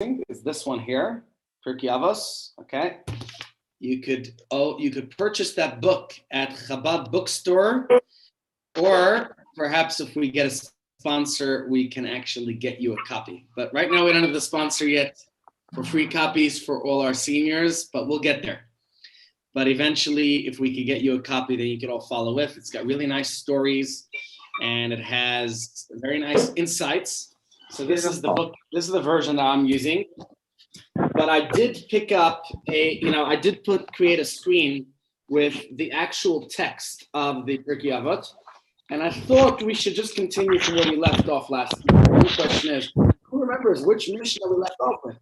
is this one here, Pirkei Avot. Okay, you could purchase that book at Chabad bookstore, or perhaps if we get a sponsor, we can actually get you a copy. But right now we don't have the sponsor yet for free copies for all our seniors, but we'll get there. But eventually, if we could get you a copy, then you could all follow with. It's got really nice stories, and it has very nice insights. So this is the book. This is the version that I'm using. But I did pick up create a screen with the actual text of the Pirkei Avot, and I thought we should just continue from where we left off last week. The question is, who remembers which Mishnah we left off with?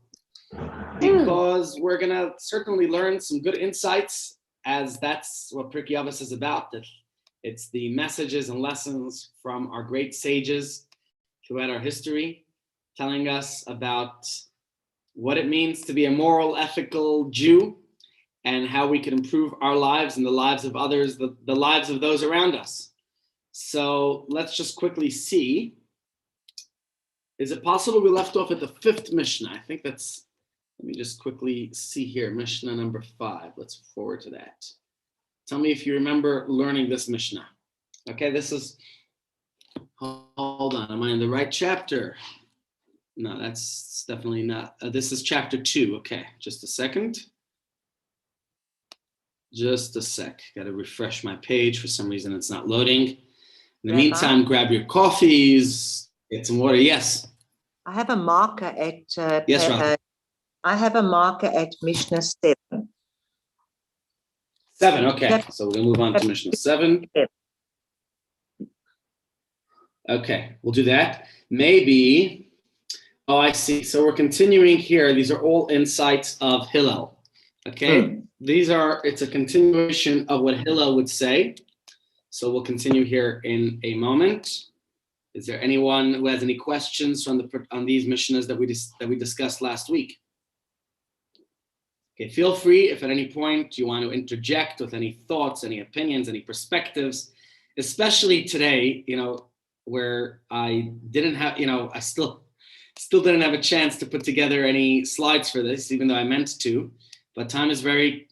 Because we're gonna certainly learn some good insights, as that's what Pirkei Avot is about. That it's the messages and lessons from our great sages throughout our history, telling us about what it means to be a moral, ethical Jew, and how we can improve our lives and the lives of others, the lives of those around us. So let's just quickly see. Is it possible we left off at the 5th Mishnah? I think that's, let me just quickly see here, Mishnah number 5. Let's forward to that. Tell me if you remember learning this Mishnah. Okay, this is, hold on, am I in the right chapter? No, that's definitely not. This is chapter 2. Okay, just a second. Just a sec. Got to refresh my page. For some reason, it's not loading. In the meantime, grab your coffees, get some water. Yes. I have a marker at. Yes, Rabbi. I have a marker at Mishnah 7. 7. Okay, so we're gonna move on to Mishnah 7. Okay, we'll do that. Maybe. Oh, I see. So we're continuing here. These are all insights of Hillel. Okay, it's a continuation of what Hillel would say. So we'll continue here in a moment. Is there anyone who has any questions on these Mishnahs that we discussed last week? Okay, feel free if at any point you want to interject with any thoughts, any opinions, any perspectives, especially today, where I didn't have, I still didn't have a chance to put together any slides for this, even though I meant to. But time is very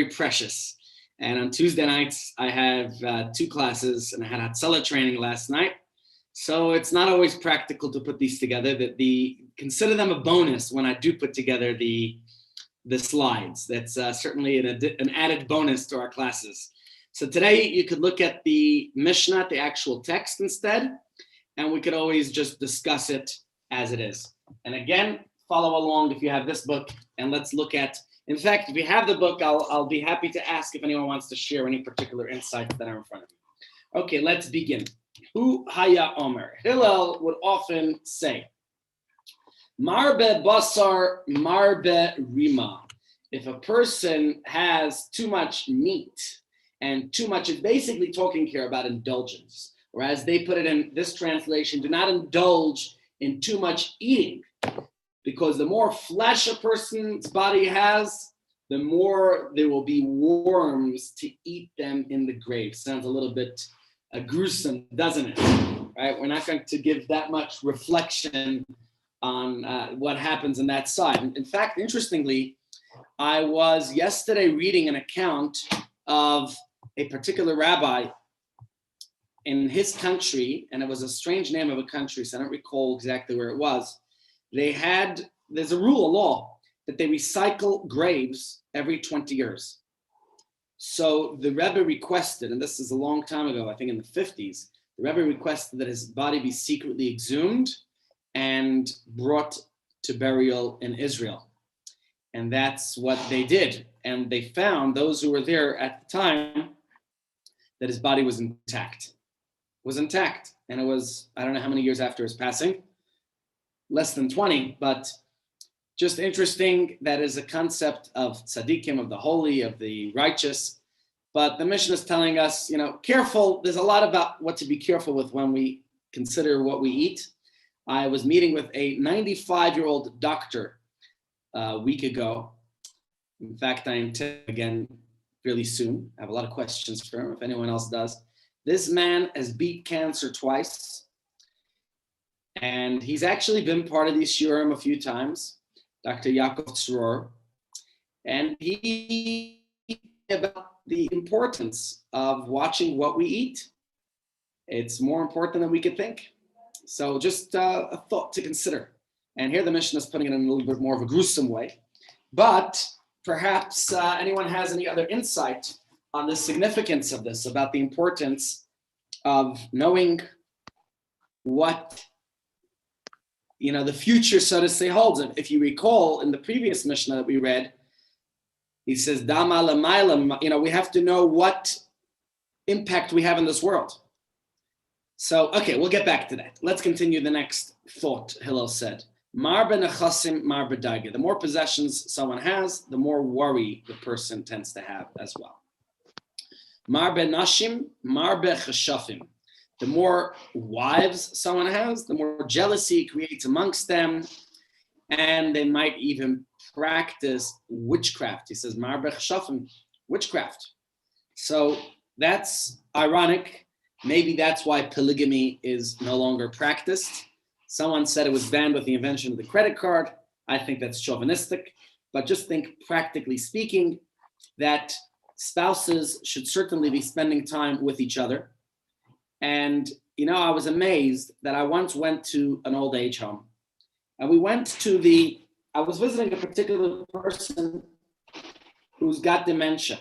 precious. And on Tuesday nights, I have 2 classes, and I had Hatzalah training last night. So it's not always practical to put these together. Consider them a bonus when I do put together the slides. That's certainly an added bonus to our classes. So today you could look at the Mishnah, the actual text instead, and we could always just discuss it as it is. And again, follow along if you have this book, and let's look at, in fact, if you have the book, I'll be happy to ask if anyone wants to share any particular insights that are in front of you. Okay, let's begin. Hu Haya Omer. Hillel would often say, Marbe Basar, Marbe Rima. If a person has too much meat, and too much is basically talking here about indulgence, or as they put it in this translation, do not indulge in too much eating, because the more flesh a person's body has, the more there will be worms to eat them in the grave. Sounds a little bit gruesome, doesn't it? Right? We're not going to give that much reflection on what happens on that side. In fact, interestingly, I was yesterday reading an account of a particular rabbi in his country, and it was a strange name of a country, so I don't recall exactly where it was. There's a law, that they recycle graves every 20 years. So the Rebbe requested, and this is a long time ago, I think in the 50s, the Rebbe requested that his body be secretly exhumed and brought to burial in Israel. And that's what they did. And they found, those who were there at the time, that his body was intact. And it was, I don't know how many years after his passing, less than 20, but just interesting. That is a concept of tzaddikim, of the holy, of the righteous. But the Mishnah is telling us, careful. There's a lot about what to be careful with when we consider what we eat. I was meeting with a 95-year-old doctor a week ago. In fact, I intend again really soon. I have a lot of questions for him, if anyone else does. This man has beat cancer twice. And he's actually been part of these shiurim a few times. Dr. Yaakov Tzror, and he about the importance of watching what we eat. It's more important than we could think. So just a thought to consider. And here the Mishnah is putting it in a little bit more of a gruesome way. But perhaps anyone has any other insight on the significance of this, about the importance of knowing what the future, so to say, holds. And if you recall in the previous Mishnah that we read, he says, Dama lamayla, we have to know what impact we have in this world. So, okay, we'll get back to that. Let's continue the next thought Hillel said. Mar benechasim, mar bedaga. The more possessions someone has, the more worry the person tends to have as well. Mar benashim, mar bechashafim. The more wives someone has, the more jealousy it creates amongst them, and they might even practice witchcraft. He says, mar bechashafim, witchcraft. So that's ironic. Maybe that's why polygamy is no longer practiced. Someone said it was banned with the invention of the credit card. I think that's chauvinistic, but just think practically speaking that spouses should certainly be spending time with each other. And, I was amazed that I once went to an old age home, and I was visiting a particular person who's got dementia.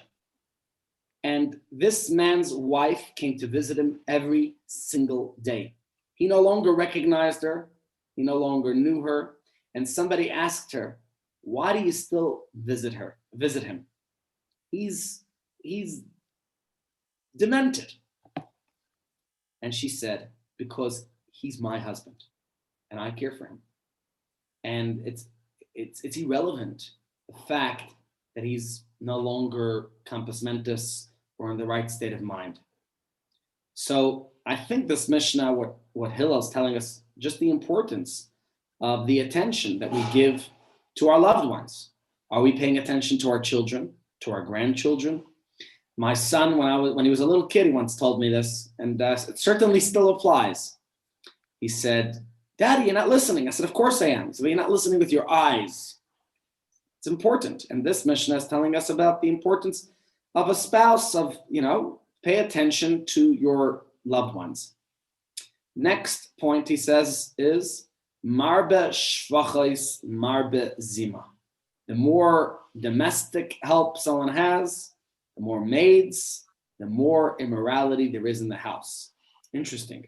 And this man's wife came to visit him every single day. He no longer recognized her. He no longer knew her. And somebody asked her, why do you still visit him? He's demented. And she said, because he's my husband and I care for him. And it's irrelevant, the fact that he's no longer compos mentis or in the right state of mind. So I think this Mishnah, what Hillel is telling us, just the importance of the attention that we give to our loved ones. Are we paying attention to our children, to our grandchildren? My son, when he was a little kid, he once told me this, and it certainly still applies. He said, Daddy, you're not listening. I said, of course I am. So you're not listening with your eyes. It's important. And this Mishnah is telling us about the importance of a spouse, of, pay attention to your loved ones. Next point, he says, is marbe shvachos, marbe zima. The more domestic help someone has, the more maids, the more immorality there is in the house. Interesting.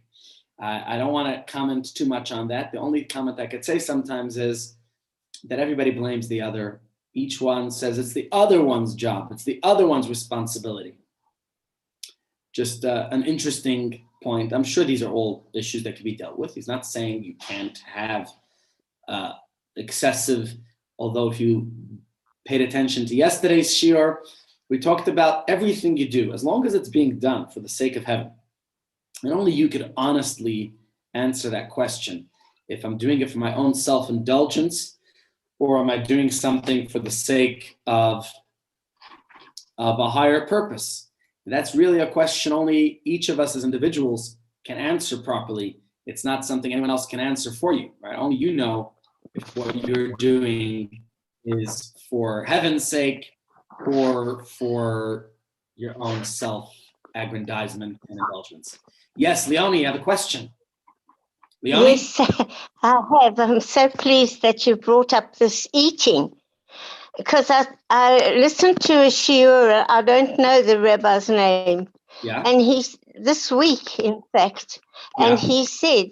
I don't want to comment too much on that. The only comment I could say sometimes is that everybody blames the other. Each one says it's the other one's job. It's the other one's responsibility. Just an interesting point. I'm sure these are all issues that can be dealt with. He's not saying you can't have excessive, although if you paid attention to yesterday's shiur, we talked about everything you do, as long as it's being done for the sake of heaven. And only you could honestly answer that question. If I'm doing it for my own self-indulgence, or am I doing something for the sake of a higher purpose? That's really a question only each of us as individuals can answer properly. It's not something anyone else can answer for you, right? Only you know if what you're doing is for heaven's sake or for your own self-aggrandizement and indulgence. Yes, Leonie, you have a question. Leonie? Yes, I have. I'm so pleased that you brought up this eating, because I listened to a shiur. I don't know the rabbi's name. Yeah. And this week, in fact, and he said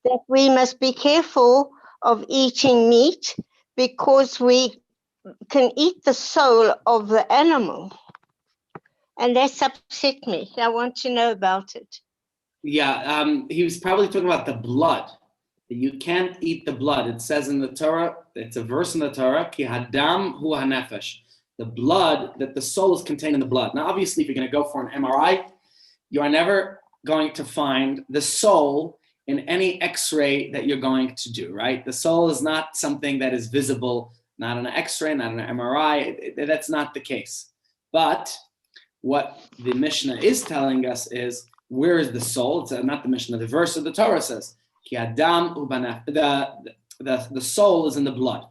that we must be careful of eating meat because we can eat the soul of the animal. And that's upset me. I want to know about it. Yeah, he was probably talking about the blood. You can't eat the blood. It says in the Torah, it's a verse in the Torah, ki hadam hu hanefesh. The blood, that the soul is contained in the blood. Now, obviously, if you're going to go for an MRI, you are never going to find the soul in any X-ray that you're going to do, right? The soul is not something that is visible, not on an X-ray, not on an MRI. That's not the case. But what the Mishnah is telling us is, where is the soul? It's not the Mishnah. The verse of the Torah says, Ki adam ubanaf. The soul is in the blood.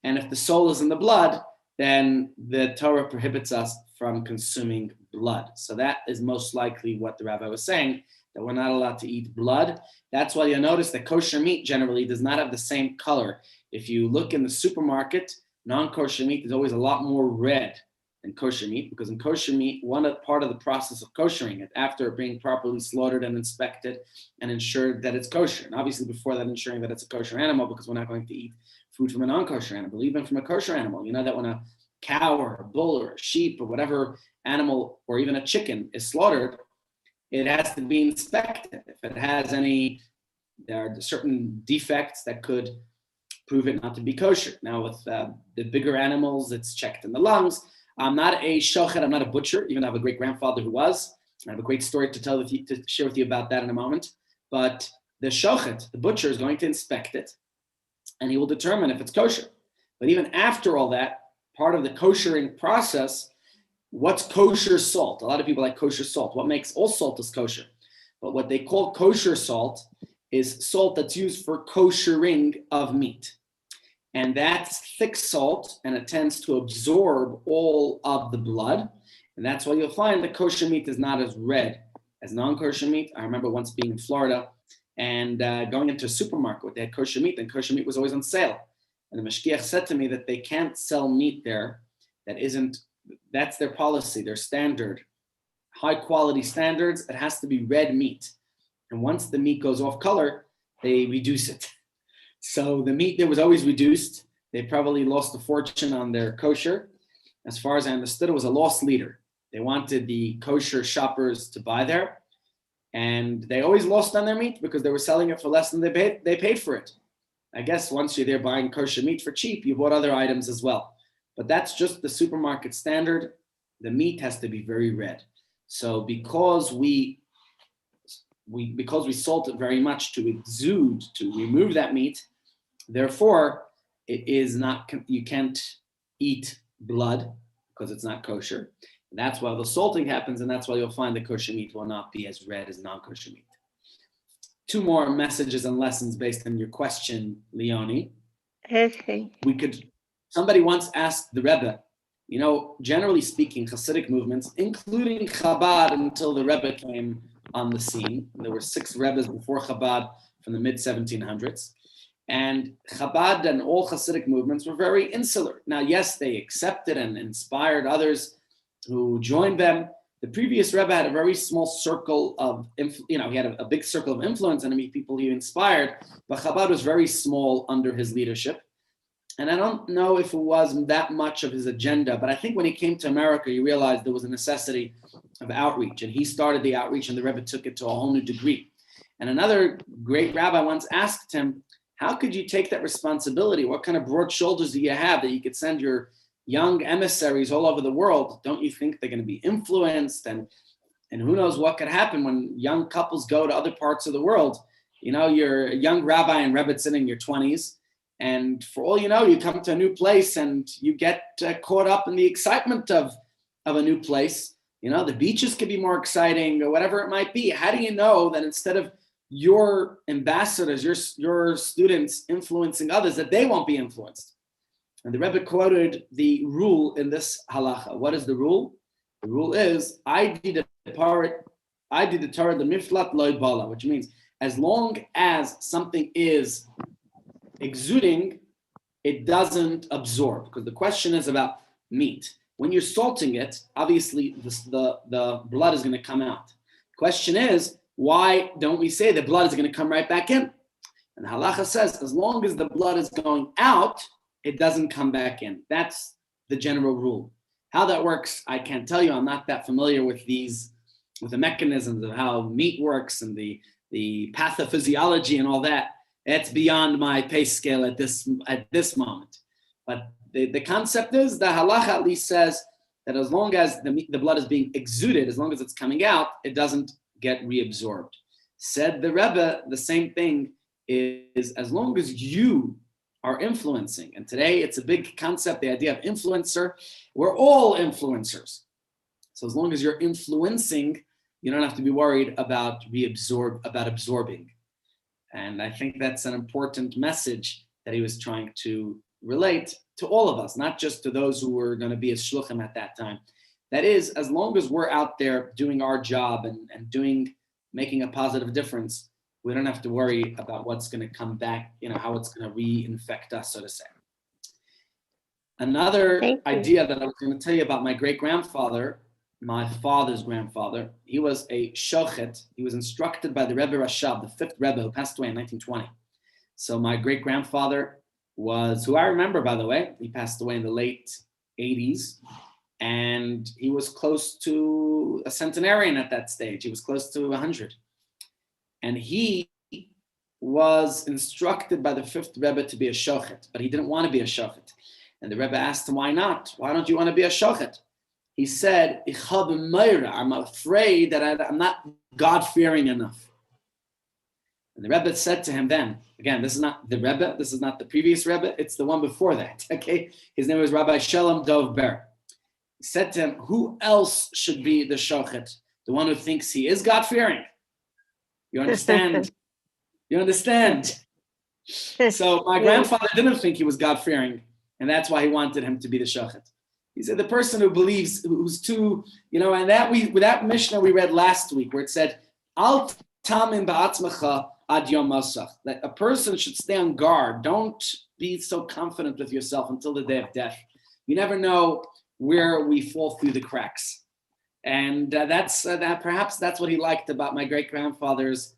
And if the soul is in the blood, then the Torah prohibits us from consuming blood. So that is most likely what the rabbi was saying, that we're not allowed to eat blood. That's why you'll notice that kosher meat generally does not have the same color. If you look in the supermarket, non-kosher meat is always a lot more red than kosher meat, because in kosher meat, part of the process of koshering it, after being properly slaughtered and inspected and ensured that it's kosher, and obviously before that ensuring that it's a kosher animal, because we're not going to eat food from a non-kosher animal, even from a kosher animal. You know that when a cow or a bull or a sheep or whatever animal, or even a chicken is slaughtered, it has to be inspected. If it has there are certain defects that could prove it not to be kosher. Now with the bigger animals, it's checked in the lungs. I'm not a shochet, I'm not a butcher, even though I have a great grandfather who was. I have a great story to share with you about that in a moment. But the shochet, the butcher, is going to inspect it, and he will determine if it's kosher. But even after all that, part of the koshering process, what's kosher salt? A lot of people like kosher salt. What makes all salt is kosher. But what they call kosher salt is salt that's used for koshering of meat. And that's thick salt, and it tends to absorb all of the blood. And that's why you'll find that kosher meat is not as red as non-kosher meat. I remember once being in Florida and going into a supermarket where they had kosher meat, and kosher meat was always on sale. And the mashgiach said to me that they can't sell meat there that's their policy, their standard, high quality standards. It has to be red meat. And once the meat goes off color, they reduce it. So the meat there was always reduced. They probably lost a fortune on their kosher. As far as I understood, it was a loss leader. They wanted the kosher shoppers to buy there, and they always lost on their meat because they were selling it for less than they paid for it. I guess once you're there buying kosher meat for cheap, you bought other items as well. But that's just the supermarket standard. The meat has to be very red. So because we salt it very much to exude, to remove that meat, therefore it is not, you can't eat blood because it's not kosher. And that's why the salting happens, and that's why you'll find the kosher meat will not be as red as non-kosher meat. Two more messages and lessons based on your question, Leonie. Okay. Somebody once asked the Rebbe, generally speaking, Hasidic movements, including Chabad until the Rebbe came on the scene. There were 6 Rebbes before Chabad from the mid-1700s. And Chabad and all Hasidic movements were very insular. Now, yes, they accepted and inspired others who joined them. The previous Rebbe had a very small circle of, he had a big circle of influence and people he inspired, but Chabad was very small under his leadership. And I don't know if it was that much of his agenda, but I think when he came to America, he realized there was a necessity of outreach, and he started the outreach, and the Rebbe took it to a whole new degree. And another great rabbi once asked him, how could you take that responsibility? What kind of broad shoulders do you have that you could send your young emissaries all over the world? Don't you think they're going to be influenced? And who knows what could happen when young couples go to other parts of the world? You're a young rabbi and rebbetzin in your 20s. And for all you know, you come to a new place and you get caught up in the excitement of a new place. The beaches could be more exciting or whatever it might be. How do you know that instead of your ambassadors, your students influencing others, that they won't be influenced? And the Rebbe quoted the rule in this halacha. What is the rule? The rule is, I did the Torah the miflat loy bala, which means as long as something is exuding, it doesn't absorb. Because the question is about meat. When you're salting it, obviously the blood is going to come out. The question is, why don't we say the blood is going to come right back in? And the halacha says, as long as the blood is going out, it doesn't come back in. That's the general rule. How that works, I can't tell you. I'm not that familiar with the mechanisms of how meat works and the pathophysiology and all that. It's beyond my pay scale at this moment. But the concept is, the halacha at least says that as long as the blood is being exuded, as long as it's coming out, it doesn't get reabsorbed. Said the Rebbe, the same thing is as long as you are influencing. And today it's a big concept, the idea of influencer. We're all influencers. So as long as you're influencing, you don't have to be worried about absorbing. And I think that's an important message that he was trying to relate to all of us, not just to those who were going to be a shluchim at that time. That is, as long as we're out there doing our job and making a positive difference, we don't have to worry about what's going to come back, how it's going to reinfect us, so to say. Another idea that I was going to tell you about my great-grandfather, my father's grandfather, he was a shochet. He was instructed by the Rebbe Rashab, the fifth Rebbe who passed away in 1920. So my great-grandfather was, who I remember, by the way, he passed away in the late 80s, and he was close to a centenarian at that stage. He was close to 100. And he was instructed by the fifth Rebbe to be a shochet, but he didn't want to be a shochet. And the Rebbe asked him, why not? Why don't you want to be a shochet? He said, I'm afraid that I'm not God-fearing enough. And the Rebbe said to him then, again, this is not the Rebbe, this is not the previous Rebbe, it's the one before that, okay? His name was Rabbi Shalom Dov Ber. He said to him, who else should be the shochet? The one who thinks he is God-fearing. You understand? You understand? So my grandfather didn't think he was God-fearing, and that's why he wanted him to be the shochet. He said the person who believes, who's too, and that Mishnah we read last week, where it said, Al tamin ba'atzmacha ad yom masach, that a person should stay on guard. Don't be so confident with yourself until the day of death. You never know where we fall through the cracks. And perhaps that's what he liked about my great-grandfather's,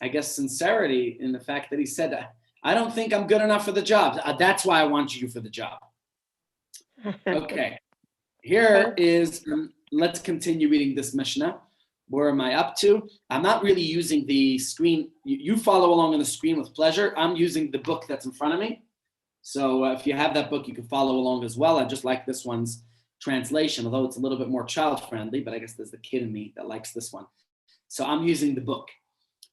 I guess, sincerity in the fact that he said, I don't think I'm good enough for the job. That's why I want you for the job. Okay, here is, let's continue reading this Mishnah. Where am I up to? I'm not really using the screen. You follow along on the screen with pleasure. I'm using the book that's in front of me. So if you have that book, you can follow along as well. I just like this one's translation, although it's a little bit more child-friendly, but I guess there's the kid in me that likes this one. So I'm using the book.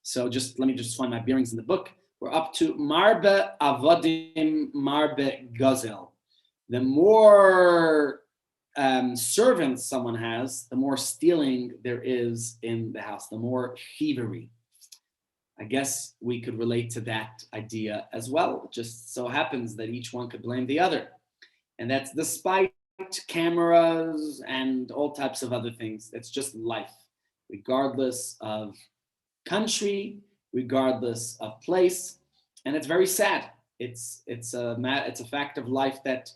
So let me find my bearings in the book. We're up to Marbe Avodim Marbe Gazel. The more servants someone has, the more stealing there is in the house, the more thievery. I guess we could relate to that idea as well. It just so happens that each one could blame the other. And that's despite cameras and all types of other things. It's just life, regardless of country, regardless of place. And it's very sad. It's a fact of life that's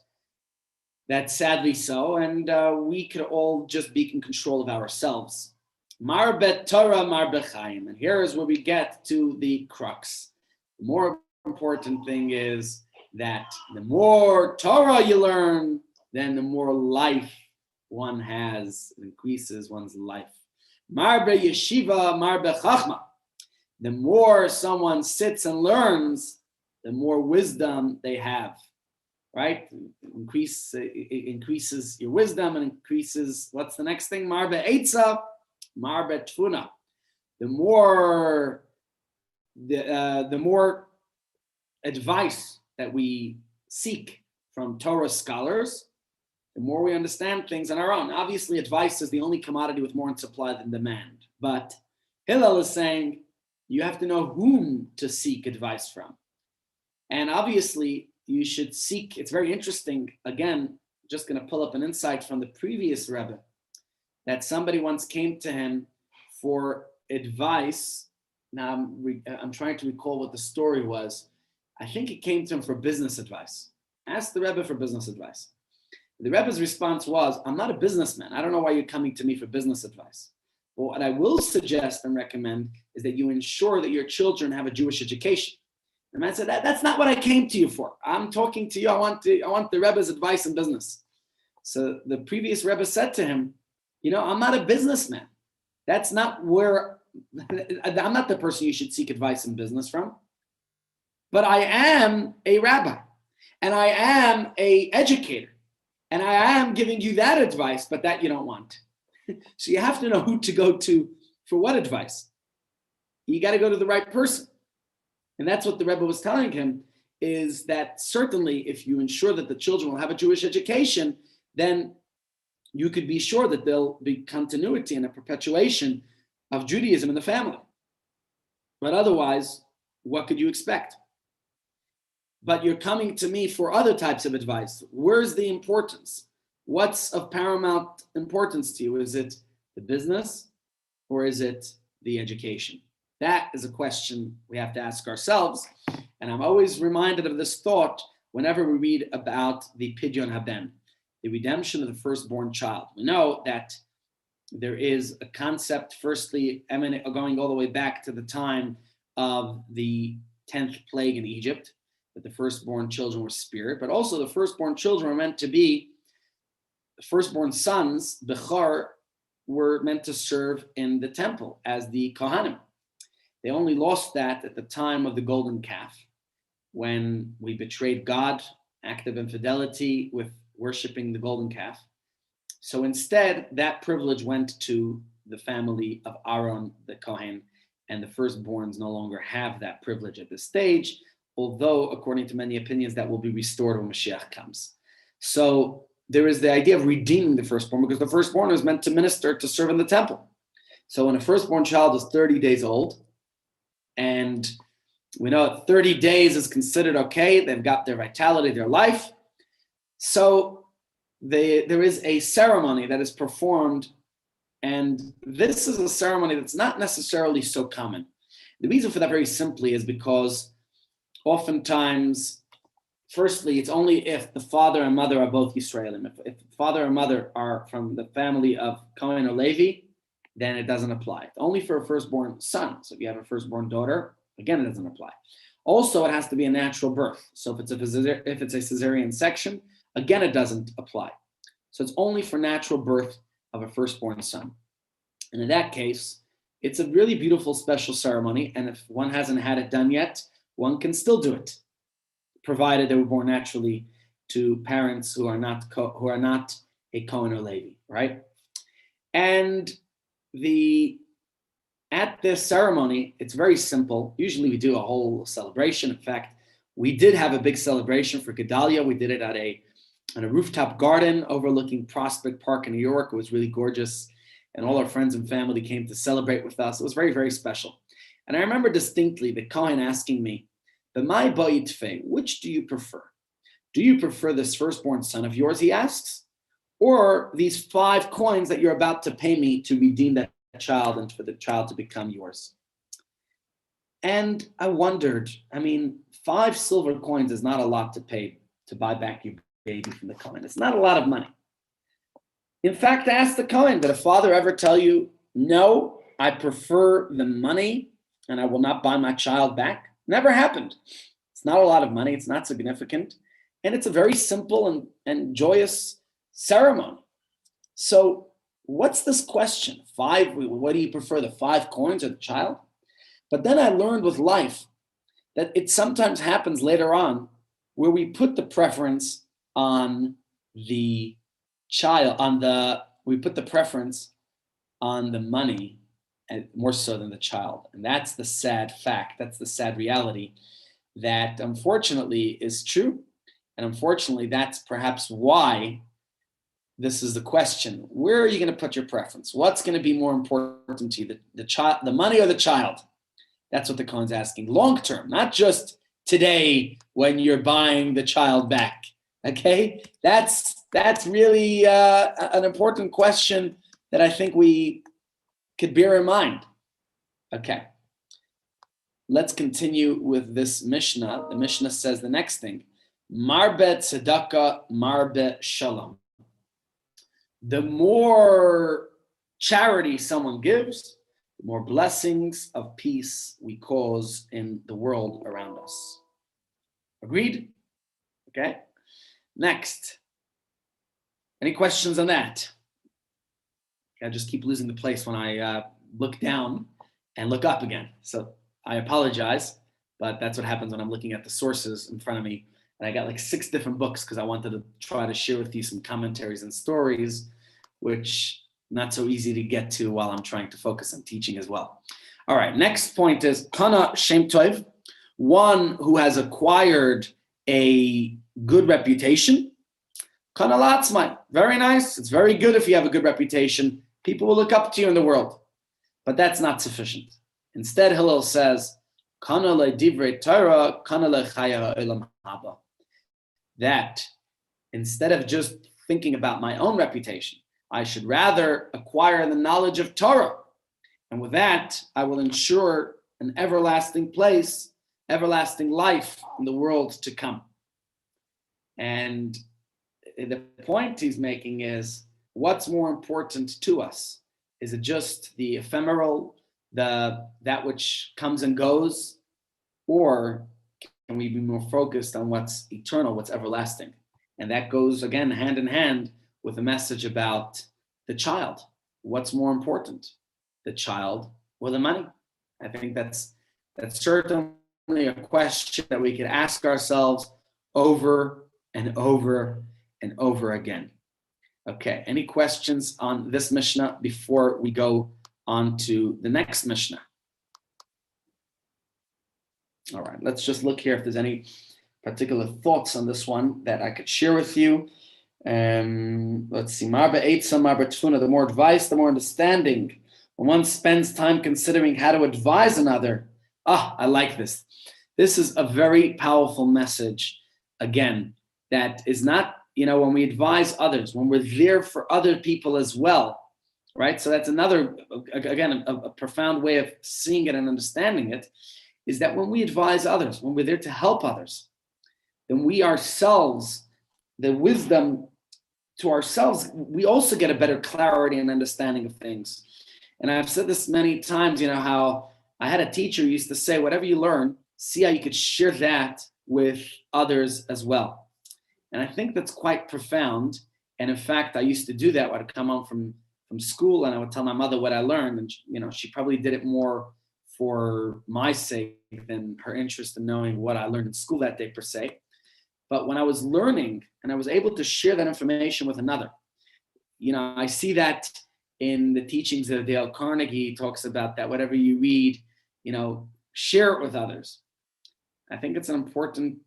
sadly so, and we could all just be in control of ourselves. Marbet Torah, Marbet Chaim. And here is where we get to the crux. The more important thing is that the more Torah you learn, then the more life one has. It increases one's life. Marbe Yeshiva, Marbe Chachma. The more someone sits and learns, the more wisdom they have. Right? It increases your wisdom and increases, what's the next thing? Marbe Eitza, Marbe Tfuna. The more advice that we seek from Torah scholars, the more we understand things on our own. Obviously, advice is the only commodity with more in supply than demand. But Hillel is saying you have to know whom to seek advice from. And obviously, you should seek, it's very interesting, again, just going to pull up an insight from the previous Rebbe, that somebody once came to him for advice. Now, I'm trying to recall what the story was. I think it came to him for business advice. Asked the Rebbe for business advice. The Rebbe's response was, I'm not a businessman. I don't know why you're coming to me for business advice. But what I will suggest and recommend is that you ensure that your children have a Jewish education. The man said, that's not what I came to you for. I'm talking to you. I want the Rebbe's advice in business. So the previous Rebbe said to him, I'm not a businessman. That's not where, I'm not the person you should seek advice in business from. But I am a rabbi, and I am an educator, and I am giving you that advice, but that you don't want. So you have to know who to go to for what advice. You got to go to the right person. And that's what the Rebbe was telling him, is that certainly if you ensure that the children will have a Jewish education, then you could be sure that there'll be continuity and a perpetuation of Judaism in the family. But otherwise, what could you expect? but you're coming to me for other types of advice. Where's the importance? What's of paramount importance to you? Is it the business or is it the education? That is a question we have to ask ourselves. And I'm always reminded of this thought whenever we read about the Pidyon Haben, the redemption of the firstborn child. We know that there is a concept, firstly, going all the way back to the time of the 10th plague in Egypt, that the firstborn children were spared, but also the firstborn children were meant to be, the firstborn sons, Bechar, were meant to serve in the temple as the Kohanim. They only lost that at the time of the golden calf, when we betrayed God, act of infidelity with worshiping the golden calf. So instead, that privilege went to the family of Aaron, the Kohen, and the firstborns no longer have that privilege at this stage, although, according to many opinions, that will be restored when Mashiach comes. So there is the idea of redeeming the firstborn, because the firstborn is meant to minister, to serve in the temple. So when a firstborn child is 30 days old, and we know 30 days is considered okay, they've got their vitality, their life. So there is a ceremony that is performed, and this is a ceremony that's not necessarily so common. The reason for that, very simply, is because oftentimes, firstly, it's only if the father and mother are both Yisraelim. If the father and mother are from the family of Cohen or Levi, then it doesn't apply. It's only for a firstborn son. So if you have a firstborn daughter, again, it doesn't apply. Also, it has to be a natural birth. So if it's a cesarean section, again, it doesn't apply. So it's only for natural birth of a firstborn son. And in that case, it's a really beautiful, special ceremony. And if one hasn't had it done yet, one can still do it, provided they were born naturally to parents who are not a Cohen or Levi, right? And at this ceremony, it's very simple. Usually we do a whole celebration. In fact, we did have a big celebration for Gedalia. We did it at a rooftop garden overlooking Prospect Park in New York. It was really gorgeous. And all our friends and family came to celebrate with us. It was very, very special. And I remember distinctly the Kohen asking me, "B'mai ba'itfei, which do you prefer? Do you prefer this firstborn son of yours," he asks, "or these 5 coins that you're about to pay me to redeem that child and for the child to become yours?" And I wondered, 5 silver coins is not a lot to pay to buy back your baby from the Kohen. It's not a lot of money. In fact, I asked the Kohen, did a father ever tell you, "No, I prefer the money and I will not buy my child back"? Never happened. It's not a lot of money. It's not significant. And it's a very simple and joyous ceremony. So what's this question? 5, what do you prefer, the 5 coins or the child? But then I learned with life that it sometimes happens later on where we put the preference on the child, we put the preference on the money, and more so than the child. And that's the sad fact. That's the sad reality that unfortunately is true. And unfortunately, that's perhaps why this is the question. Where are you going to put your preference? What's going to be more important to you, the child, the money, or the child? That's what the Kohen's asking. Long term, not just today when you're buying the child back. Okay, that's really an important question that I think we could bear in mind. Okay, let's continue with this Mishnah. The Mishnah says the next thing: Marbe tzedakah, marbe shalom. The more charity someone gives, the more blessings of peace we cause in the world around us. Agreed? Okay. Next. Any questions on that? I just keep losing the place when I look down and look up again. So I apologize, but that's what happens when I'm looking at the sources in front of me. And I got like 6 different books because I wanted to try to share with you some commentaries and stories, which not so easy to get to while I'm trying to focus on teaching as well. All right, next point is Kana Shem Tov, one who has acquired a good reputation. Kana Latzmai, very nice. It's very good if you have a good reputation. People will look up to you in the world, but that's not sufficient. Instead, Hillel says, kana ledivrei Torah, kana lechaya ha'olam haba. That instead of just thinking about my own reputation, I should rather acquire the knowledge of Torah. And with that, I will ensure an everlasting place, everlasting life in the world to come. And the point he's making is, what's more important to us? Is it just the ephemeral, that which comes and goes? Or can we be more focused on what's eternal, what's everlasting? And that goes, again, hand in hand with the message about the child. What's more important, the child or the money? I think that's certainly a question that we could ask ourselves over and over and over again. Okay, any questions on this Mishnah before we go on to the next Mishnah? All right, let's just look here if there's any particular thoughts on this one that I could share with you. Let's see, Marba Eitzah, Marba Tfuna, the more advice, the more understanding. When one spends time considering how to advise another, I like this. This is a very powerful message, again, that is not, when we advise others, when we're there for other people as well, right? So that's another, again, a profound way of seeing it and understanding it, is that when we advise others, when we're there to help others, then we ourselves, the wisdom to ourselves, we also get a better clarity and understanding of things. And I've said this many times, how I had a teacher who used to say, whatever you learn, see how you could share that with others as well. And I think that's quite profound. And in fact, I used to do that. I'd come home from school and I would tell my mother what I learned. And, she probably did it more for my sake than her interest in knowing what I learned in school that day per se. But when I was learning and I was able to share that information with another, I see that in the teachings of Dale Carnegie. He talks about that whatever you read, share it with others. I think it's important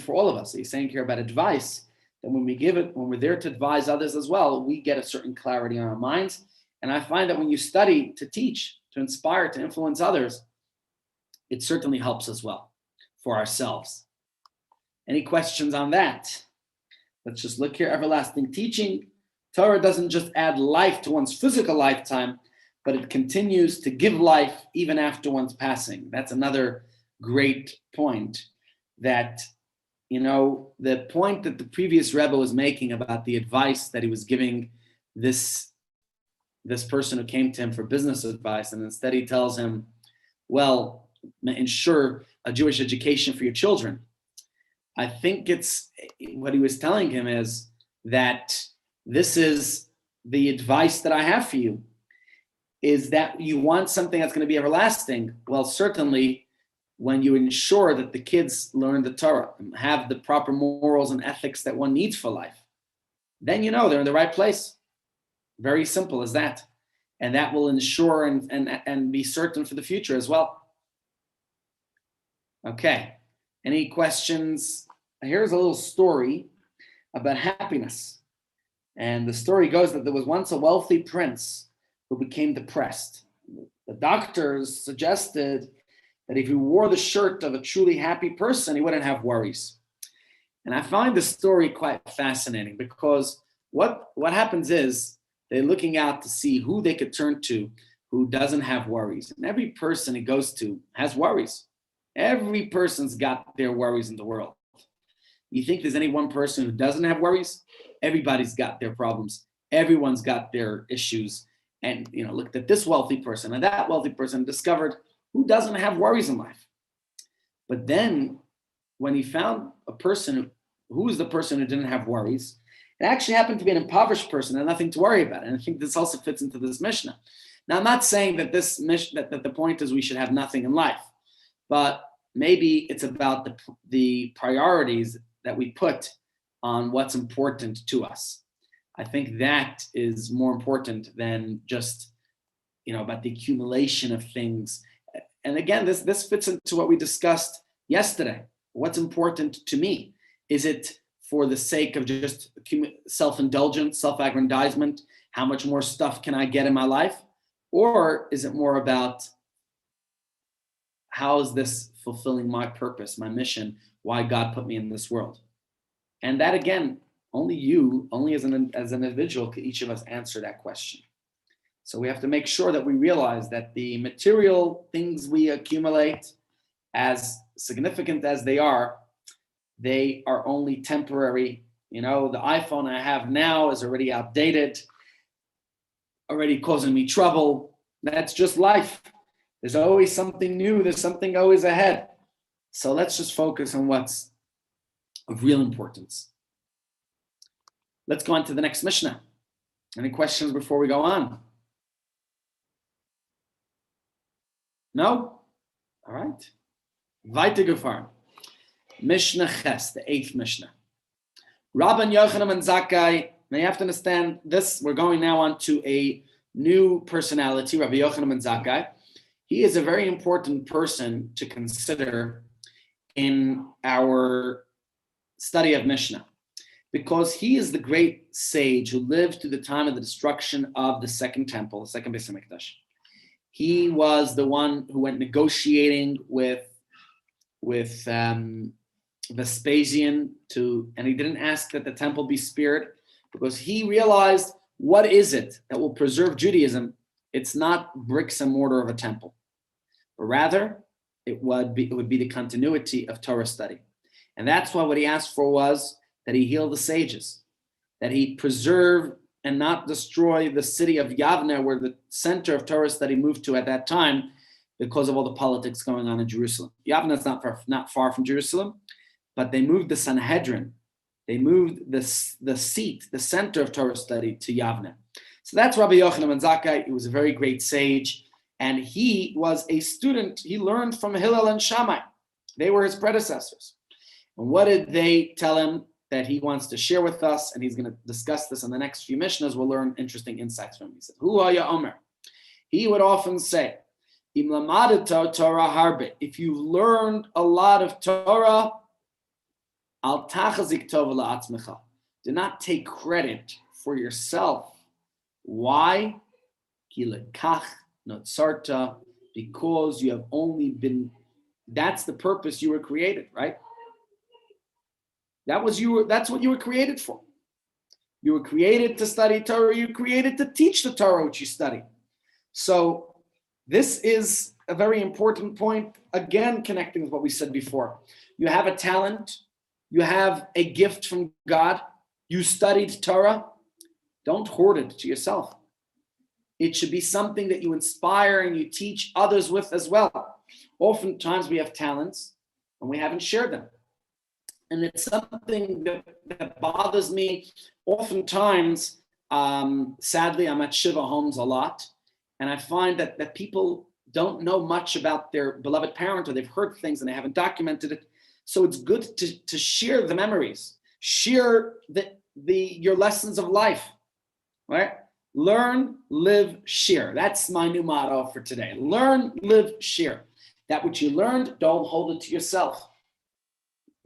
for all of us. He's saying here about advice, that when we give it, when we're there to advise others as well, we get a certain clarity in our minds. And I find that when you study to teach, to inspire, to influence others, it certainly helps as well for ourselves. Any questions on that? Let's just look here. Everlasting teaching. Torah doesn't just add life to one's physical lifetime, but it continues to give life even after one's passing. That's another great point, that, the point that the previous Rebbe was making about the advice that he was giving this person who came to him for business advice, and instead he tells him, well, ensure a Jewish education for your children. I think it's what he was telling him is that this is the advice that I have for you, is that you want something that's going to be everlasting. Well, certainly when you ensure that the kids learn the Torah and have the proper morals and ethics that one needs for life, then they're in the right place. Very simple as that. And that will ensure and be certain for the future as well. Okay. Any questions? Here's a little story about happiness. And the story goes that there was once a wealthy prince who became depressed. The doctors suggested that if he wore the shirt of a truly happy person, he wouldn't have worries. And I find the story quite fascinating, because what happens is they're looking out to see who they could turn to who doesn't have worries. And every person he goes to has worries. Every person's got their worries in the world. You think there's any one person who doesn't have worries? Everybody's got their problems. Everyone's got their issues. And, looked at this wealthy person and that wealthy person, discovered who doesn't have worries in life. But then when he found a person who was the person who didn't have worries, it actually happened to be an impoverished person and nothing to worry about. And I think this also fits into this Mishnah. Now, I'm not saying that that the point is we should have nothing in life, but maybe it's about the priorities that we put on what's important to us. I think that is more important than just, about the accumulation of things. And again, this fits into what we discussed yesterday. What's important to me? Is it for the sake of just self-indulgence, self-aggrandizement? How much more stuff can I get in my life? Or is it more about how is this fulfilling my purpose, my mission, why God put me in this world? And that again, only as an individual, can each of us answer that question. So we have to make sure that we realize that the material things we accumulate, as significant as they are only temporary. The iPhone I have now is already outdated, already causing me trouble. That's just life. There's always something new. There's something always ahead. So let's just focus on what's of real importance. Let's go on to the next Mishnah. Any questions before we go on? No? All right. Weitergefahren. Mishnah Ches, the 8th Mishnah. Rabbi Yochanan and Zakkai. Now you have to understand this. We're going now on to a new personality, Rabbi Yochanan and Zakkai. He is a very important person to consider in our study of Mishnah, because he is the great sage who lived through the time of the destruction of the second temple, the second Beis HaMikdash. He was the one who went negotiating with Vespasian and he didn't ask that the temple be spared, because he realized, what is it that will preserve Judaism? It's not bricks and mortar of a temple, but rather it would be the continuity of Torah study. And that's why what he asked for was that he heal the sages, that he preserve and not destroy the city of Yavne, where the center of Torah study moved to at that time, because of all the politics going on in Jerusalem. Yavne is not far from Jerusalem, but they moved the Sanhedrin. They moved the seat, the center of Torah study, to Yavne. So that's Rabbi Yochanan ben Zakkai. He was a very great sage, and he was a student. He learned from Hillel and Shammai. They were his predecessors. And what did they tell him that he wants to share with us? And he's going to discuss this in the next few Mishnahs. We'll learn interesting insights from him. He said, Hu haya omer. He would often say, Im lamadata Torah harbe. If you've learned a lot of Torah, al tachazik tova la'atzmecha. Do not take credit for yourself. Why? Ki lekach notzarta. Because you have only been, that's the purpose you were created, right? That's what you were created for. You were created to study Torah. You were created to teach the Torah which you study. So this is a very important point, again, connecting with what we said before. You have a talent. You have a gift from God. You studied Torah. Don't hoard it to yourself. It should be something that you inspire and you teach others with as well. Oftentimes we have talents and we haven't shared them. And it's something that bothers me. Oftentimes, sadly, I'm at Shiva homes a lot, and I find that people don't know much about their beloved parent, or they've heard things and they haven't documented it. So it's good to share the memories, share your lessons of life, right? Learn, live, share. That's my new motto for today. Learn, live, share. That which you learned, don't hold it to yourself.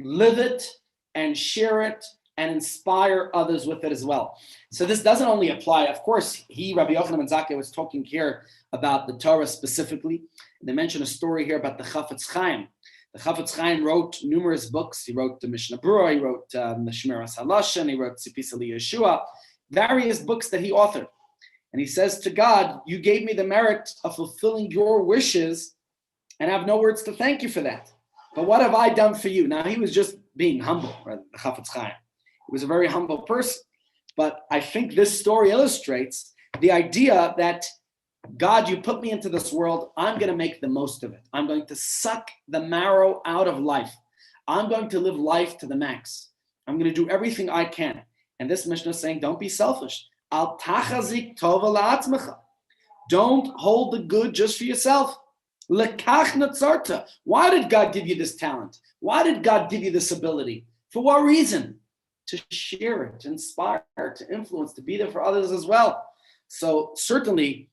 Live it and share it and inspire others with it as well. So this doesn't only apply, of course, Rabbi Yochanan ben Zakkai, was talking here about the Torah specifically. They mention a story here about the Chafetz Chaim. The Chafetz Chaim wrote numerous books. He wrote the Mishnah Berurah, he wrote the Shemiras HaLashon, he wrote Tzipis Yeshua, various books that he authored. And he says to God, you gave me the merit of fulfilling your wishes, and I have no words to thank you for that. But what have I done for you? Now, he was just being humble, right? The Chafetz Chaim. He was a very humble person. But I think this story illustrates the idea that, God, you put me into this world. I'm going to make the most of it. I'm going to suck the marrow out of life. I'm going to live life to the max. I'm going to do everything I can. And this Mishnah is saying, don't be selfish. Al tachazik tova la'atzmecha. Don't hold the good just for yourself. Lekach natzarta. Why did God give you this talent? Why did God give you this ability? For what reason? To share it, to inspire, to influence, to be there for others as well. So certainly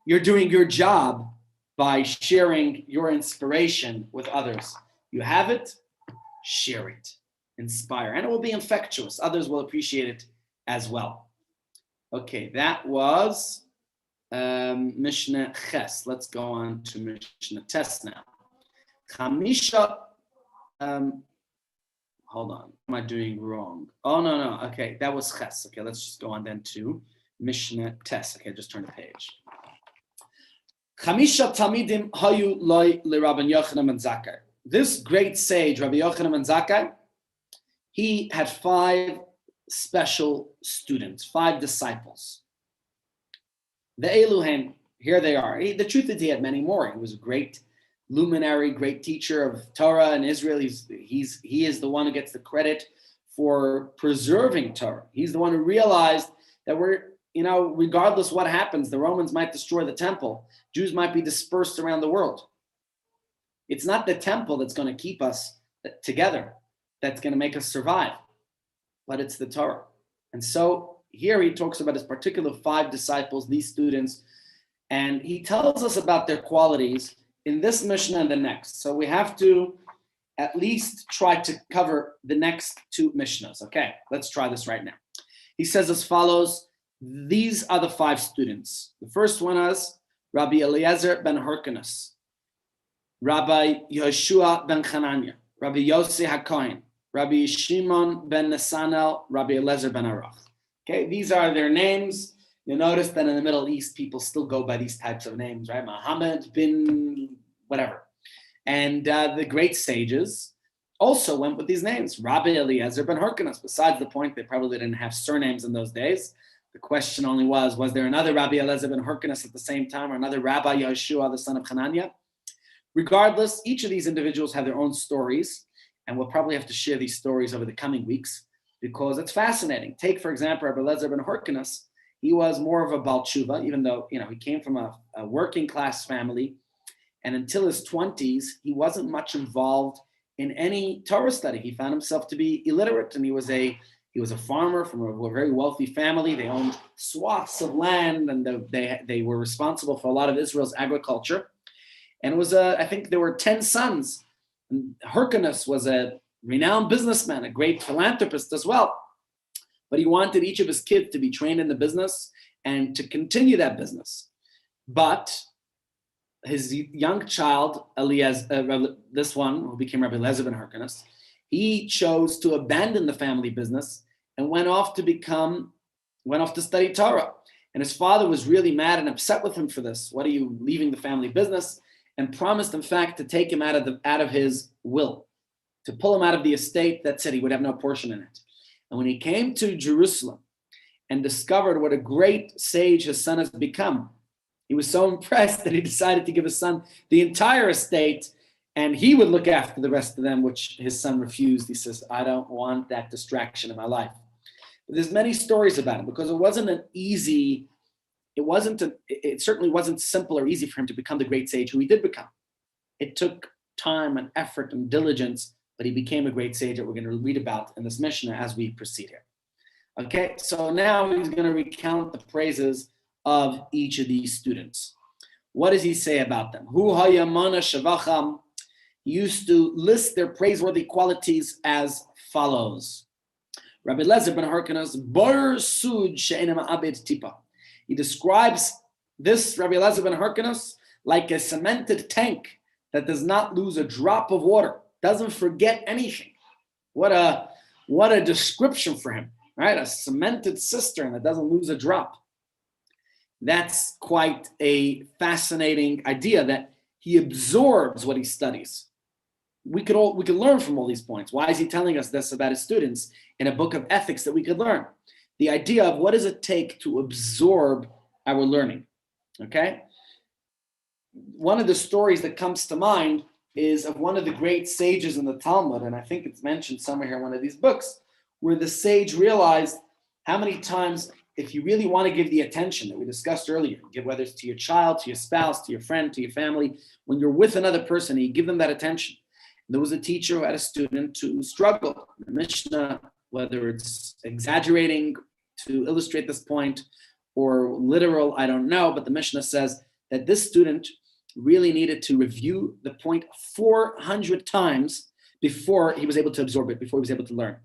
you're doing your job by sharing your inspiration with others. You have it, share it, inspire, and it will be infectious. Others will appreciate it as well. Okay, that was Mishnah Ches. Let's go on to Mishnah Tes now. Chamisha, hold on, what am I doing wrong? Oh, no, okay, that was Ches. Okay, let's just go on then to Mishnah Tes. Okay, just turn the page. Chamisha Talmidim Hayu Loi LeRabbi Yochanan ben Zakkai. This great sage, Rabbi Yochanan ben Zakkai, he had 5 special students, 5 disciples. The Eluhem, here they are. The truth is he had many more. He was a great luminary, great teacher of Torah in Israel. He is the one who gets the credit for preserving Torah. He's the one who realized that regardless what happens, the Romans might destroy the temple. Jews might be dispersed around the world. It's not the temple that's going to keep us together, that's going to make us survive, but it's the Torah. And so here he talks about his particular 5 disciples, these students, and he tells us about their qualities in this Mishnah and the next. So we have to at least try to cover the next 2 Mishnahs. Okay, let's try this right now. He says as follows, these are the 5 students. The first one is Rabbi Eliezer ben Hyrcanus, Rabbi Yeshua ben Chananya, Rabbi Yossi HaKohen, Rabbi Shimon ben Nesanel, Rabbi Eliezer ben Arach. Okay, these are their names. You'll notice that in the Middle East, people still go by these types of names, right? Muhammad bin whatever. And the great sages also went with these names, Rabbi Eliezer ben Hyrcanus. Besides the point, they probably didn't have surnames in those days. The question only was there another Rabbi Eliezer ben Hyrcanus at the same time, or another Rabbi Yeshua, the son of Hananiah? Regardless, each of these individuals have their own stories, and we'll probably have to share these stories over the coming weeks because it's fascinating. Take, for example, Rabbi Eliezer ben Hyrcanus. He was more of a Baal Tshuva, even though he came from a working class family, and until his 20s, he wasn't much involved in any Torah study. He found himself to be illiterate, and he was a farmer from a very wealthy family. They owned swaths of land, and they were responsible for a lot of Israel's agriculture. And it was I think there were 10 sons. And Hyrcanus was a renowned businessman, a great philanthropist as well. But he wanted each of his kids to be trained in the business and to continue that business. But his young child, this one who became Rabbi Eliezer ben Hyrcanus, he chose to abandon the family business and went off to study Torah. And his father was really mad and upset with him for this. What are you leaving the family business? And promised, in fact, to take him out of his will, to pull him out of the estate. That's it. He would have no portion in it. And when he came to Jerusalem and discovered what a great sage his son has become, he was so impressed that he decided to give his son the entire estate, and he would look after the rest of them, which his son refused. He says, I don't want that distraction in my life. But there's many stories about him because it certainly wasn't simple or easy for him to become the great sage who he did become. It took time and effort and diligence, but he became a great sage that we're going to read about in this Mishnah as we proceed here. Okay, so now he's going to recount the praises of each of these students. What does he say about them? Hu hayamana shavacham. He used to list their praiseworthy qualities as follows. Rabbi Eliezer ben Hyrcanus, bar sud she'ena ma'abed tipa. He describes this Rabbi Eliezer ben Hyrcanus like a cemented tank that does not lose a drop of water, doesn't forget anything. What a description for him, right? A cemented cistern that doesn't lose a drop. That's quite a fascinating idea that he absorbs what he studies. We could learn from all these points. Why is he telling us this about his students in a book of ethics that we could learn? The idea of what does it take to absorb our learning, okay? One of the stories that comes to mind is of one of the great sages in the Talmud, and I think it's mentioned somewhere here in one of these books, where the sage realized how many times, if you really want to give the attention that we discussed earlier, whether it's to your child, to your spouse, to your friend, to your family, when you're with another person, you give them that attention. There was a teacher who had a student who struggled. The Mishnah, whether it's exaggerating to illustrate this point or literal, I don't know, but the Mishnah says that this student really needed to review the point 400 times before he was able to absorb it, before he was able to learn.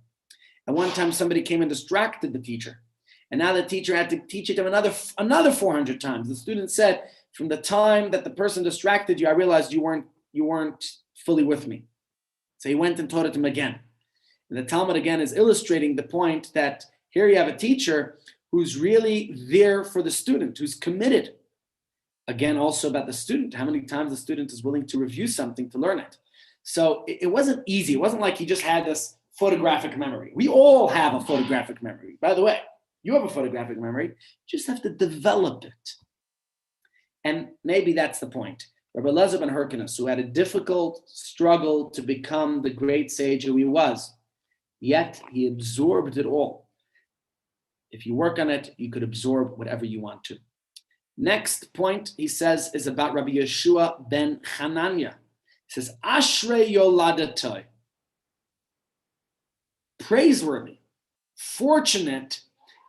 And one time somebody came and distracted the teacher. And now the teacher had to teach it to him another 400 times. The student said, from the time that the person distracted you, I realized you weren't fully with me. So he went and taught it to him again. And the Talmud again is illustrating the point that here you have a teacher who's really there for the student, who's committed. Again, also about the student, how many times the student is willing to review something to learn it. So it wasn't easy. It wasn't like he just had this photographic memory. We all have a photographic memory. By the way, you have a photographic memory. You just have to develop it. And maybe that's the point. Rabbi Eliezer ben Hyrcanus, who had a difficult struggle to become the great sage who he was, yet he absorbed it all. If you work on it, you could absorb whatever you want to. Next point, he says, is about Rabbi Yeshua ben Hanania. He says, Ashrei Yoladatoy. Praiseworthy, fortunate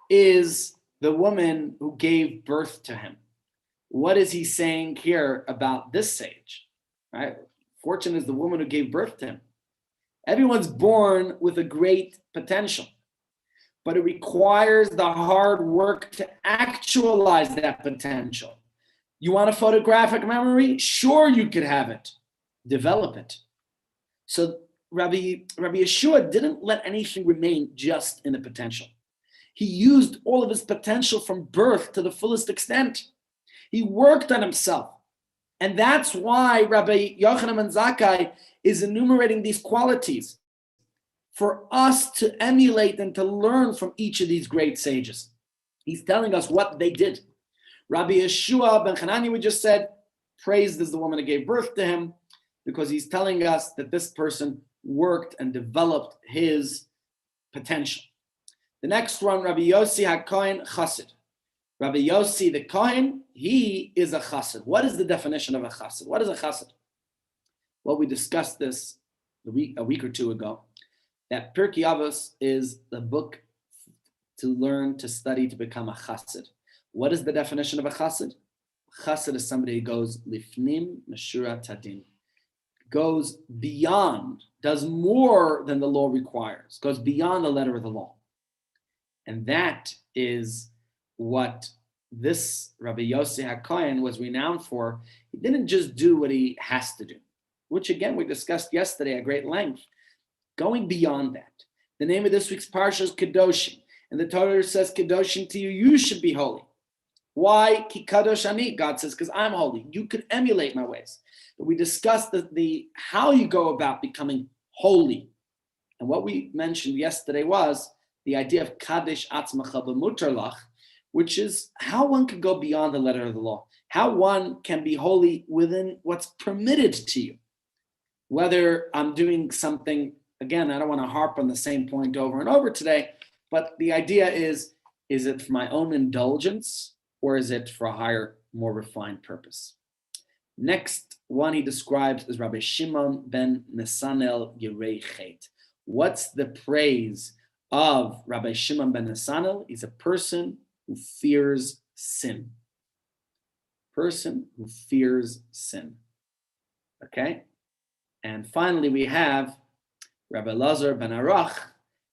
is the woman who gave birth to him. What is he saying here about this sage? Right? Fortunate is the woman who gave birth to him. Everyone's born with a great potential, but it requires the hard work to actualize that potential. You want a photographic memory? Sure, you could have it. Develop it. So Rabbi Yeshua didn't let anything remain just in the potential. He used all of his potential from birth to the fullest extent. He worked on himself. And that's why Rabbi Yochanan ben Zakkai is enumerating these qualities for us to emulate and to learn from each of these great sages. He's telling us what they did. Rabbi Yeshua ben Hanani, we just said, praised is the woman who gave birth to him, because he's telling us that this person worked and developed his potential. The next one, Rabbi Yossi HaKohen Chassid. Rabbi Yossi the Kohen, he is a Chassid. What is the definition of a Chassid? What is a Chassid? Well, we discussed this a week or two ago, that Pirkei Avot is the book to learn, to study, to become a Chassid. What is the definition of a Chassid? Chassid is somebody who goes lifnim meshura tadin, goes beyond, does more than the law requires, goes beyond the letter of the law. And that is what this Rabbi Yossi HaKohen was renowned for. He didn't just do what he has to do, which again we discussed yesterday at great length. Going beyond that. The name of this week's parsha is Kedoshim. And the Torah says, Kedoshim to you, you should be holy. Why? Ki kadosh ani, God says, because I'm holy. You could emulate my ways. But we discussed the how you go about becoming holy. And what we mentioned yesterday was the idea of Kadesh Atzmacha B'mutar Lach, which is how one can go beyond the letter of the law, how one can be holy within what's permitted to you. Whether I'm doing something, again, I don't want to harp on the same point over and over today, but the idea is it for my own indulgence or is it for a higher, more refined purpose? Next one he describes is Rabbi Shimon ben Nesanel Yerei Chet. What's the praise of Rabbi Shimon ben Nesanel? He's a person who fears sin. Person who fears sin. Okay? And finally, we have Rabbi Elazar ben Arach.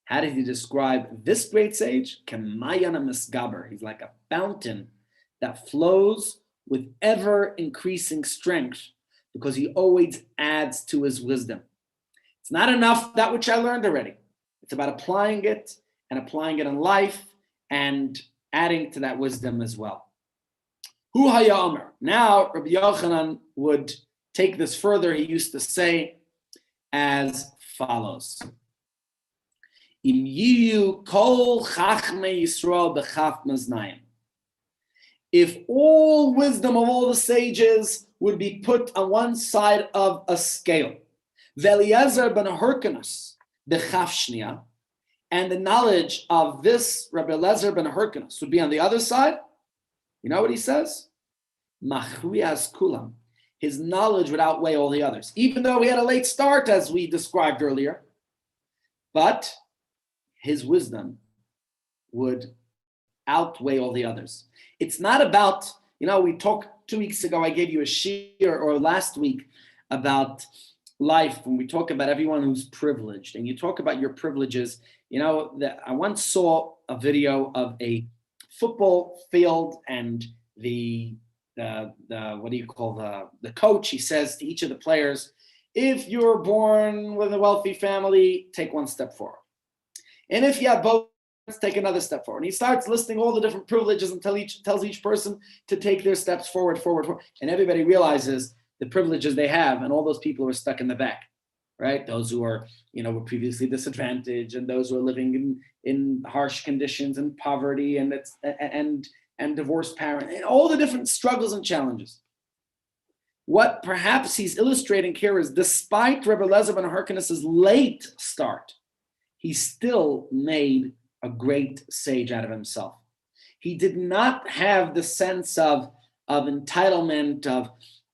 How did he describe this great sage? Kemayana misgaber. He's like a fountain that flows with ever-increasing strength because he always adds to his wisdom. It's not enough that which I learned already. It's about applying it in life and adding to that wisdom as well. Hu haya omer. Now, Rabbi Yochanan would take this further. He used to say as follows. Im yiyu kol chachmei Yisrael b'chaf maznayim. If all wisdom of all the sages would be put on one side of a scale, Eliezer ben Hyrcanus b'chaf shnia, and the knowledge of this Rabbi Eliezer ben Hyrcanus would be on the other side, you know what he says? Machrias kulam. His knowledge would outweigh all the others, even though he had a late start, as we described earlier. But his wisdom would outweigh all the others. It's not about, we talked 2 weeks ago, I gave you a shir, or last week, about life, when we talk about everyone who's privileged, and you talk about your privileges. I once saw a video of a football field, and the what do you call the coach, he says to each of the players, If you're born with a wealthy family, take one step forward. And if you have both, let's take another step forward. And he starts listing all the different privileges and tells each person to take their steps forward. And everybody realizes the privileges they have, and all those people who are stuck in the back, right? Those who are, were previously disadvantaged, and those who are living in harsh conditions and poverty and divorced parents, and all the different struggles and challenges. What perhaps he's illustrating here is, despite Rebbe Eliezer ben Harkinas's late start, he still made a great sage out of himself. He did not have the sense of entitlement,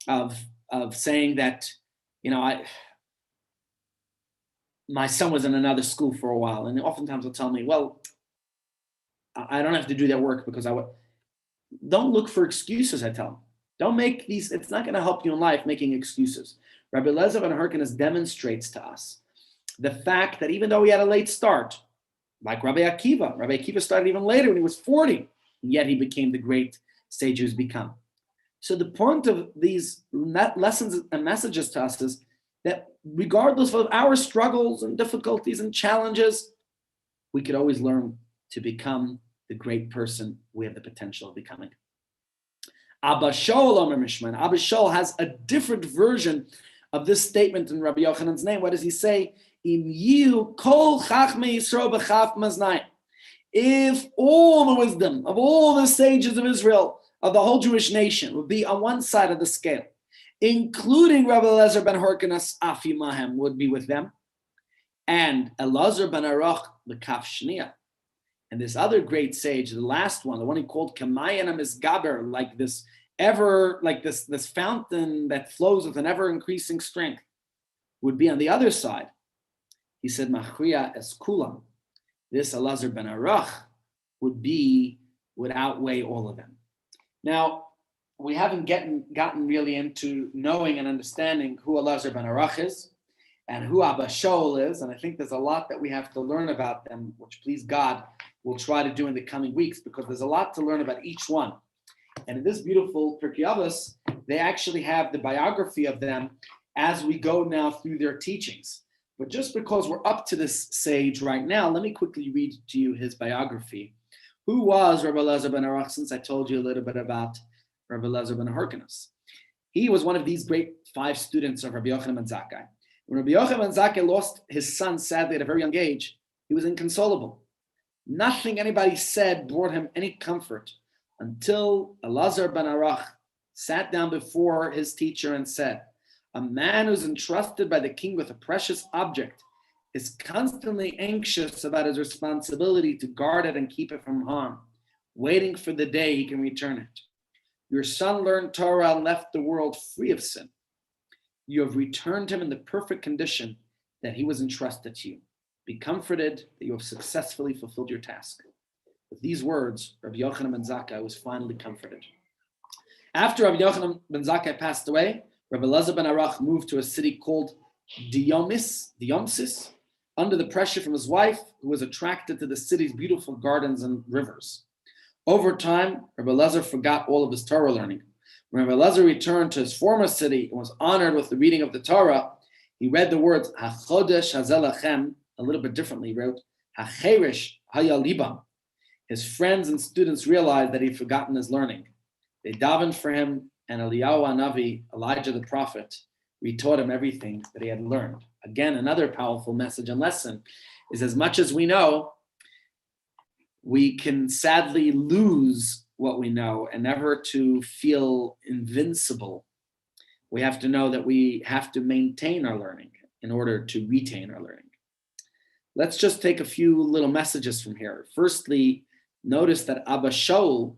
of saying that, my son was in another school for a while, and oftentimes he'll tell me, well, I don't have to do that work because don't look for excuses, I tell him. Don't make these, it's not going to help you in life making excuses. Rabbi Eliezer ben Harkinas demonstrates to us the fact that even though he had a late start, like Rabbi Akiva started even later when he was 40, and yet he became the great sage he's become. So the point of these lessons and messages to us is that regardless of our struggles and difficulties and challenges, we could always learn to become the great person we have the potential of becoming. Abba Shaul has a different version of this statement in Rabbi Yochanan's name. What does he say? If all the wisdom of all the sages of Israel, of the whole Jewish nation, would be on one side of the scale, including Rabbi Eliezer ben Harkinas Afi Mahem would be with them, and Elazar ben Aruch b'kaf shniya, and this other great sage, the last one, the one he called Kamayan Misgaber, like this fountain that flows with an ever increasing strength, would be on the other side. He said, Machriya es kulam. This Elazar ben Aruch would outweigh all of them. Now, we haven't gotten really into knowing and understanding who Elazar ben Aruch is and who Abba Shaul is, and I think there's a lot that we have to learn about them, which, please God, we'll try to do in the coming weeks, because there's a lot to learn about each one. And in this beautiful Pirkei Avot, they actually have the biography of them as we go now through their teachings. But just because we're up to this sage right now, let me quickly read to you his biography. Who was Rabbi Eliezer ben Aruch, since I told you a little bit about Rabbi Eliezer ben Harkinas? He was one of these great 5 students of Rabbi Yochanan ben Zakkai. When Rabbi Yochanan ben Zakkai lost his son, sadly, at a very young age, he was inconsolable. Nothing anybody said brought him any comfort until Elazar ben Aruch sat down before his teacher and said, a man who's entrusted by the king with a precious object is constantly anxious about his responsibility to guard it and keep it from harm, waiting for the day he can return it. Your son learned Torah and left the world free of sin. You have returned him in the perfect condition that he was entrusted to you. Be comforted that you have successfully fulfilled your task. With these words, Rabbi Yochanan ben Zakkai was finally comforted. After Rabbi Yochanan ben Zakkai passed away, Rabbi Elazar ben Aruch moved to a city called Diomsis, under the pressure from his wife, who was attracted to the city's beautiful gardens and rivers. Over time, Rabbi Elazar forgot all of his Torah learning. When Rabbi Elazar returned to his former city and was honored with the reading of the Torah, he read the words, HaChodesh Hazel Lachem, a little bit differently. He wrote, HaCherish Haya Libam. His friends and students realized that he'd forgotten his learning. They davened for him, and Eliyahu Hanavi, Elijah the prophet, retaught him everything that he had learned. Again, another powerful message and lesson is, as much as we know, we can sadly lose what we know, and never to feel invincible. We have to know that we have to maintain our learning in order to retain our learning. Let's just take a few little messages from here. Firstly, notice that Abba Shaul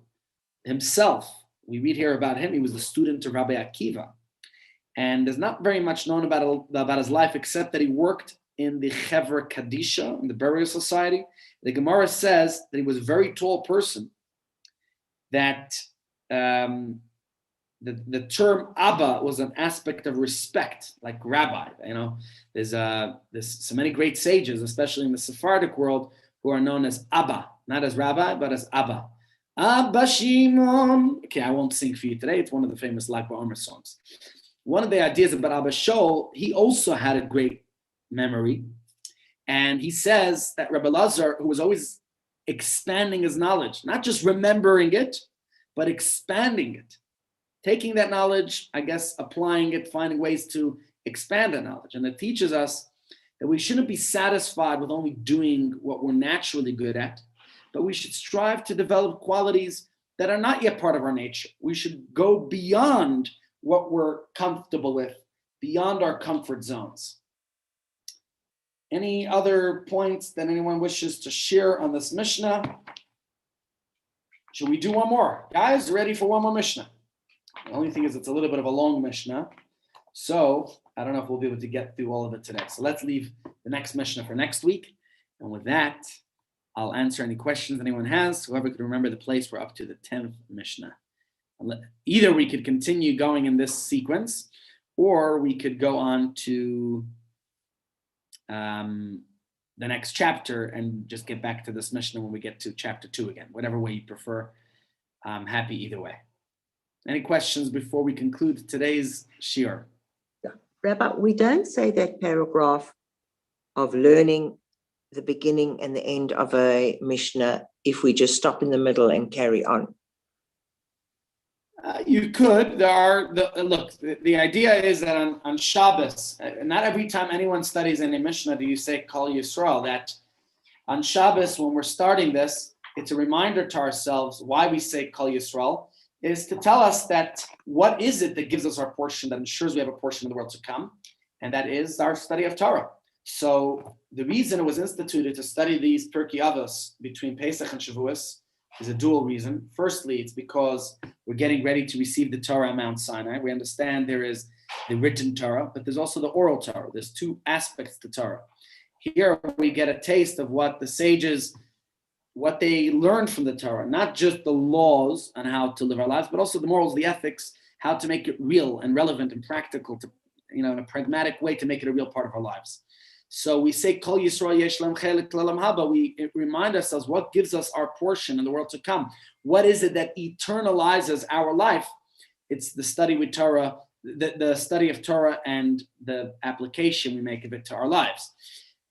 himself, we read here about him, he was the student of Rabbi Akiva. And there's not very much known about his life, except that he worked in the Chevra Kadisha, in the burial society. The Gemara says that he was a very tall person, that the term Abba was an aspect of respect, like rabbi. There's so many great sages, especially in the Sephardic world, who are known as Abba, not as rabbi, but as Abba. Abba Shimon. Okay, I won't sing for you today. It's one of the famous Lag BaOmer songs. one of the ideas about Abba Shaul, he also had a great memory. And he says that Rabbi Lazar, who was always expanding his knowledge, not just remembering it, but expanding it, taking that knowledge, I guess, applying it, finding ways to expand that knowledge. And it teaches us that we shouldn't be satisfied with only doing what we're naturally good at, but we should strive to develop qualities that are not yet part of our nature. We should go beyond what we're comfortable with, beyond our comfort zones. Any other points that anyone wishes to share on this Mishnah? Should we do one more? Guys, ready for one more Mishnah? The only thing is it's a little bit of a long Mishnah. So I don't know if we'll be able to get through all of it today. So let's leave the next Mishnah for next week. And with that, I'll answer any questions anyone has. Whoever can remember the place, we're up to the 10th Mishnah. Either we could continue going in this sequence, or we could go on to the next chapter and just get back to this Mishnah when we get to chapter 2 again. Whatever way you prefer, I'm happy either way. Any questions before we conclude today's shiur? Rabbi, we don't say that paragraph of learning the beginning and the end of a Mishnah if we just stop in the middle and carry on. You could. The idea is that on Shabbos, not every time anyone studies in a Mishnah do you say Kol Yisrael. That on Shabbos, when we're starting this, it's a reminder to ourselves why we say Kol Yisrael, is to tell us that what is it that gives us our portion, that ensures we have a portion of the world to come, and that is our study of Torah. So the reason it was instituted to study these Pirkei Avos between Pesach and Shavuos is a dual reason. Firstly, it's because we're getting ready to receive the Torah at Mount Sinai. We understand there is the written Torah, but there's also the oral Torah. There's two aspects to Torah. Here we get a taste of what the sages, what they learned from the Torah, not just the laws on how to live our lives, but also the morals, the ethics, how to make it real and relevant and practical, to, in a pragmatic way to make it a real part of our lives. So we say, Kol Yisrael yesh lem chelik l'olam haba. We remind ourselves what gives us our portion in the world to come. What is it that eternalizes our life? It's the study with Torah, the study of Torah and the application we make of it to our lives.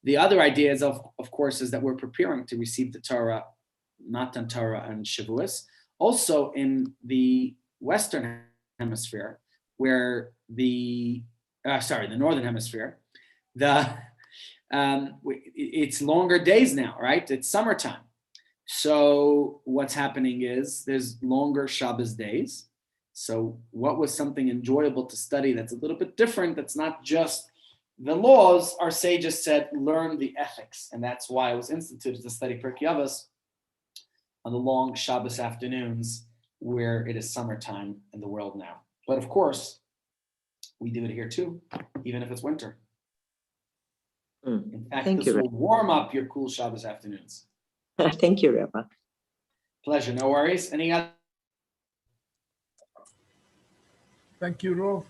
The other idea is, of course, is that we're preparing to receive the Torah, Matan Torah and Shavuos. Also in the Western Hemisphere, where the Northern Hemisphere, it's longer days now, right? It's summertime. So what's happening is there's longer Shabbos days. So what was something enjoyable to study that's a little bit different, that's not just the laws, our sages said, learn the ethics. And that's why it was instituted to study Pirkei Avos on the long Shabbos afternoons where it is summertime in the world now. But of course, we do it here too, even if it's winter. In fact, this will warm up your cool Shabbos afternoons. Thank you, Rabbi. Pleasure, no worries. Any other? Thank you, Rav.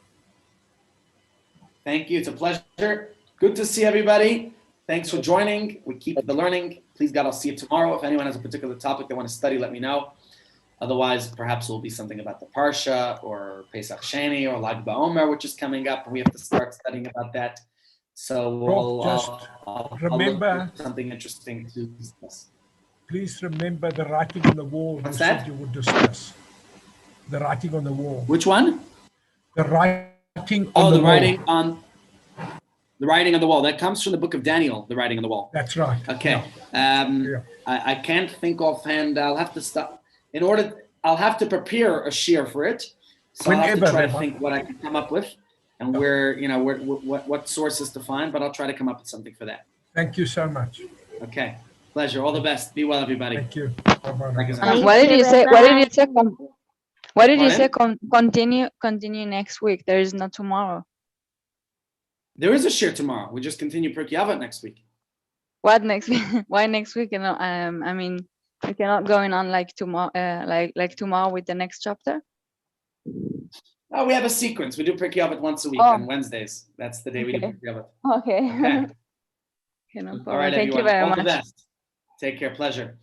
Thank you, it's a pleasure. Good to see everybody. Thanks for joining. We keep the learning. Please God, I'll see you tomorrow. If anyone has a particular topic they want to study, let me know. Otherwise, perhaps it will be something about the Parsha or Pesach Sheni or Lag BaOmer, which is coming up, and we have to start studying about that. So I'll remember look for something interesting to discuss. Please remember the writing on the wall. What's you that? said you would discuss. The writing on the wall. Which one? The writing on Oh, the the wall. writing on the wall. That comes from the book of Daniel, the writing on the wall. That's right. Okay. Yeah. I can't think offhand. I'll have to stop. I'll have to prepare a shiur for it. So I'll have to try to think what I can come up with and what sources to find, but I'll try to come up with something for that. Thank you so much. Okay. Pleasure. All the best. Be well, everybody. Thank you. Bye-bye. What did you say? What did you say? Pardon? Continue next week. There is no tomorrow. There is a shiur tomorrow. We just continue Pirkei Avot next week. What next week? Why next week? I mean, we cannot going on like tomorrow, like tomorrow with the next chapter. Oh, we have a sequence. We do Pirkei Avot once a week on Wednesdays. That's the day we do Pirkei Avot. Okay. Okay. Okay, no problem. All right, Thank everyone. you very All much. the best. Take care. Pleasure.